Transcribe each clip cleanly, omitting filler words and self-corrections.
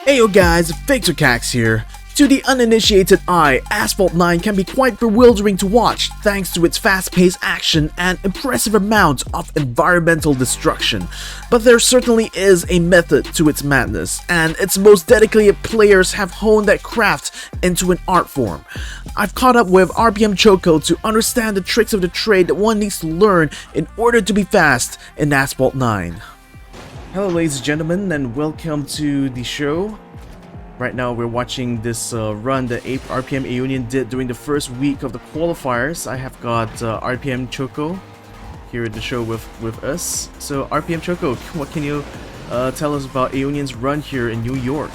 Heyo guys, Victorcax here. To the uninitiated eye, Asphalt 9 can be quite bewildering to watch thanks to its fast-paced action and impressive amount of environmental destruction. But there certainly is a method to its madness, and its most dedicated players have honed that craft into an art form. I've caught up with RPM Choco to understand the tricks of the trade that one needs to learn in order to be fast in Asphalt 9. Hello ladies and gentlemen, and welcome to the show. Right now we're watching this run that RPM A Union did during the first week of the qualifiers. I have got RPM Choco here at the show with us. So RPM Choco, what can you tell us about A Union's run here in New York?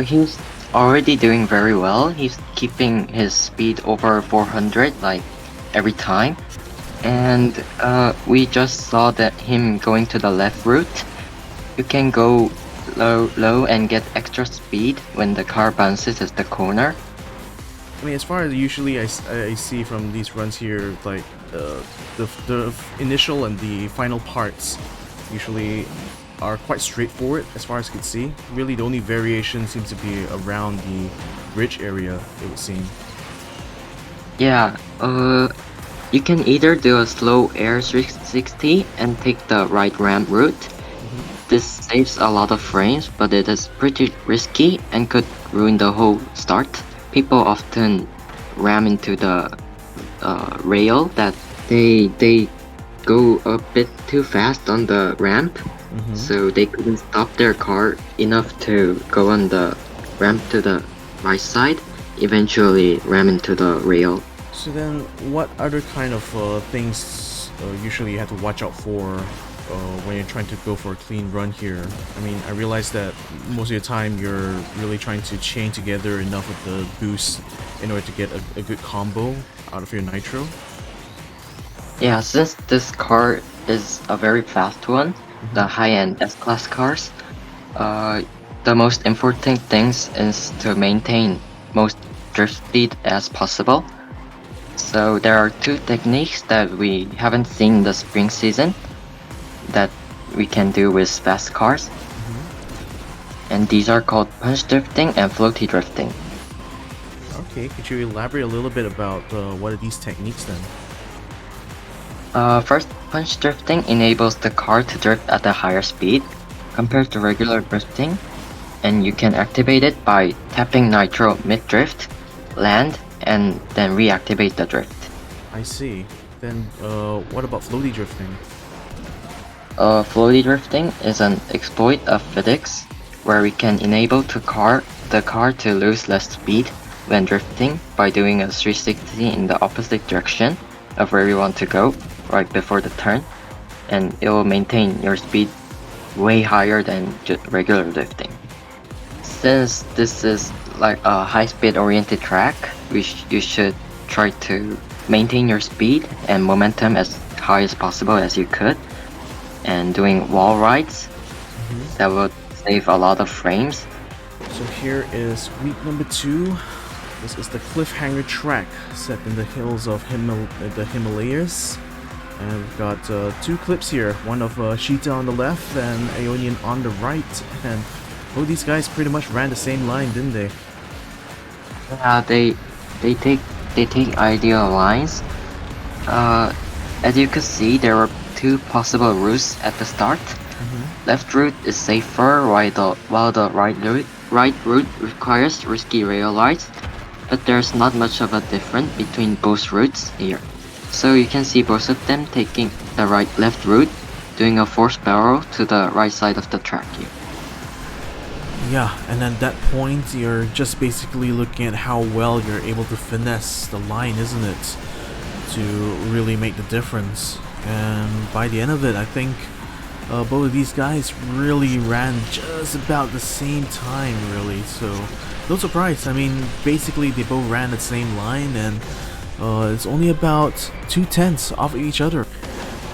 He's already doing very well. He's keeping his speed over 400 like every time. And we just saw that him going to the left route. You can go low and get extra speed when the car bounces at the corner. I mean, as far as usually I see from these runs here, like the initial and the final parts usually are quite straightforward as far as I can see. Really, the only variation seems to be around the bridge area, it would seem. Yeah, you can either do a slow air 360 and take the right ramp route. This saves a lot of frames, but it is pretty risky and could ruin the whole start. People often ram into the rail that they go a bit too fast on the ramp, so they couldn't stop their car enough to go on the ramp to the right side, eventually ram into the rail. So then, what other kind of things usually you have to watch out for when you're trying to go for a clean run here? I mean, I realize that most of the time you're really trying to chain together enough of the boost in order to get a good combo out of your nitro. Yeah, since this car is a very fast one, the high-end S-Class cars, the most important things is to maintain most drift speed as possible. So there are two techniques that we haven't seen this spring season that we can do with fast cars, and these are called punch drifting and floaty drifting. Okay, could you elaborate a little bit about what are these techniques then? First, punch drifting enables the car to drift at a higher speed compared to regular drifting, and you can activate it by tapping nitro mid-drift, land, and then reactivate the drift. I see. Then what about floaty drifting? Floaty drifting is an exploit of physics where we can enable the car to lose less speed when drifting by doing a 360 in the opposite direction of where you want to go right before the turn, and it will maintain your speed way higher than regular drifting. Since this is like a high speed oriented track, you should try to maintain your speed and momentum as high as possible as you could, and doing wall rides that will save a lot of frames. So here is week number 2. This is the cliffhanger track set in the hills of the Himalayas, and we've got 2 clips here, one of Sheeta on the left and Aeonian on the right, and both these guys pretty much ran the same line, didn't they? They take ideal lines. As you could see, there were 2 possible routes at the start. Left route is safer, while the right route requires risky rail rides, but there's not much of a difference between both routes here. So you can see both of them taking the left route, doing a forced barrel to the right side of the track here. Yeah, and at that point, you're just basically looking at how well you're able to finesse the line, isn't it? To really make the difference. And by the end of it, I think both of these guys really ran just about the same time, really. So, no surprise. I mean, basically, they both ran the same line, and it's only about 2/10 off each other.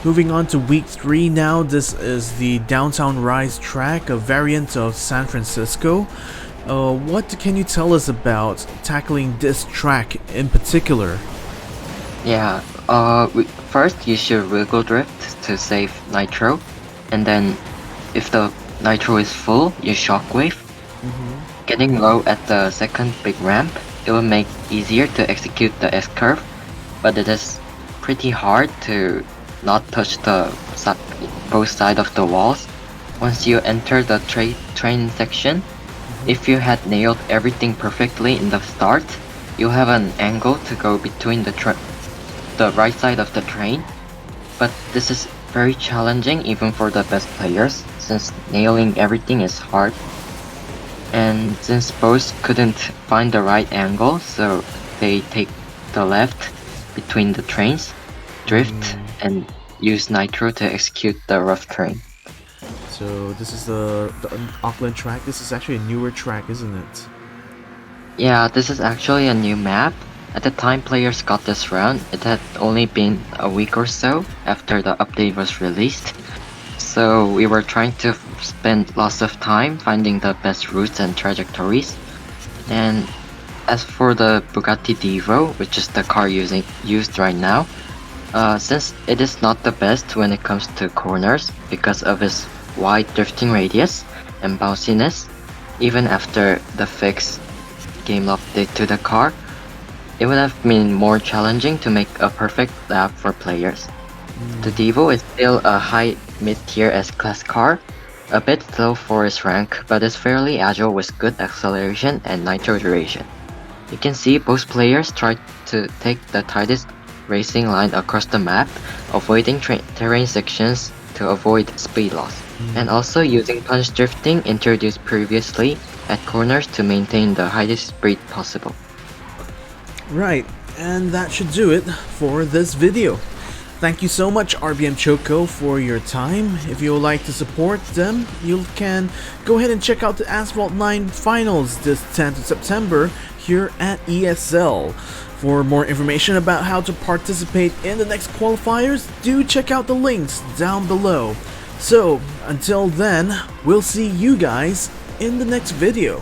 Moving on to week 3 now. This is the Downtown Rise track, a variant of San Francisco. What can you tell us about tackling this track in particular? Yeah, first you should wiggle drift to save nitro, and then if the nitro is full, use shockwave. Getting low at the second big ramp, it will make easier to execute the S-curve, but it is pretty hard to not touch the both sides of the walls. Once you enter the train section, if you had nailed everything perfectly in the start, you'll have an angle to go between the right side of the train. But this is very challenging even for the best players, since nailing everything is hard. And since both couldn't find the right angle, so they take the left between the trains, drift, and use nitro to execute the rough terrain. So this is the Auckland Track. This is actually a newer track, isn't it? Yeah, this is actually a new map. At the time players got this round, it had only been a week or so after the update was released. So we were trying to spend lots of time finding the best routes and trajectories. And as for the Bugatti Divo, which is the car used right now, since it is not the best when it comes to corners because of its wide drifting radius and bounciness, even after the fixed game update to the car, it would have been more challenging to make a perfect lap for players. The Divo is still a high mid-tier S-class car, a bit slow for its rank, but is fairly agile with good acceleration and nitro duration. You can see both players try to take the tightest racing line across the map, avoiding terrain sections to avoid speed loss, and also using punch drifting introduced previously at corners to maintain the highest speed possible. Right, and that should do it for this video. Thank you so much RBM Choco for your time. If you would like to support them, you can go ahead and check out the Asphalt 9 finals this 10th of September here at ESL. For more information about how to participate in the next qualifiers, do check out the links down below. So, until then, we'll see you guys in the next video.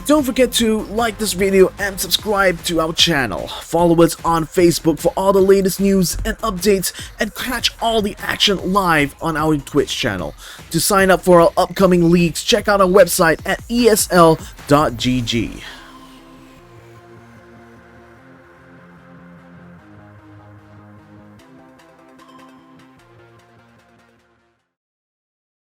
Don't forget to like this video and subscribe to our channel. Follow us on Facebook for all the latest news and updates, and catch all the action live on our Twitch channel. To sign up for our upcoming leagues, check out our website at esl.gg.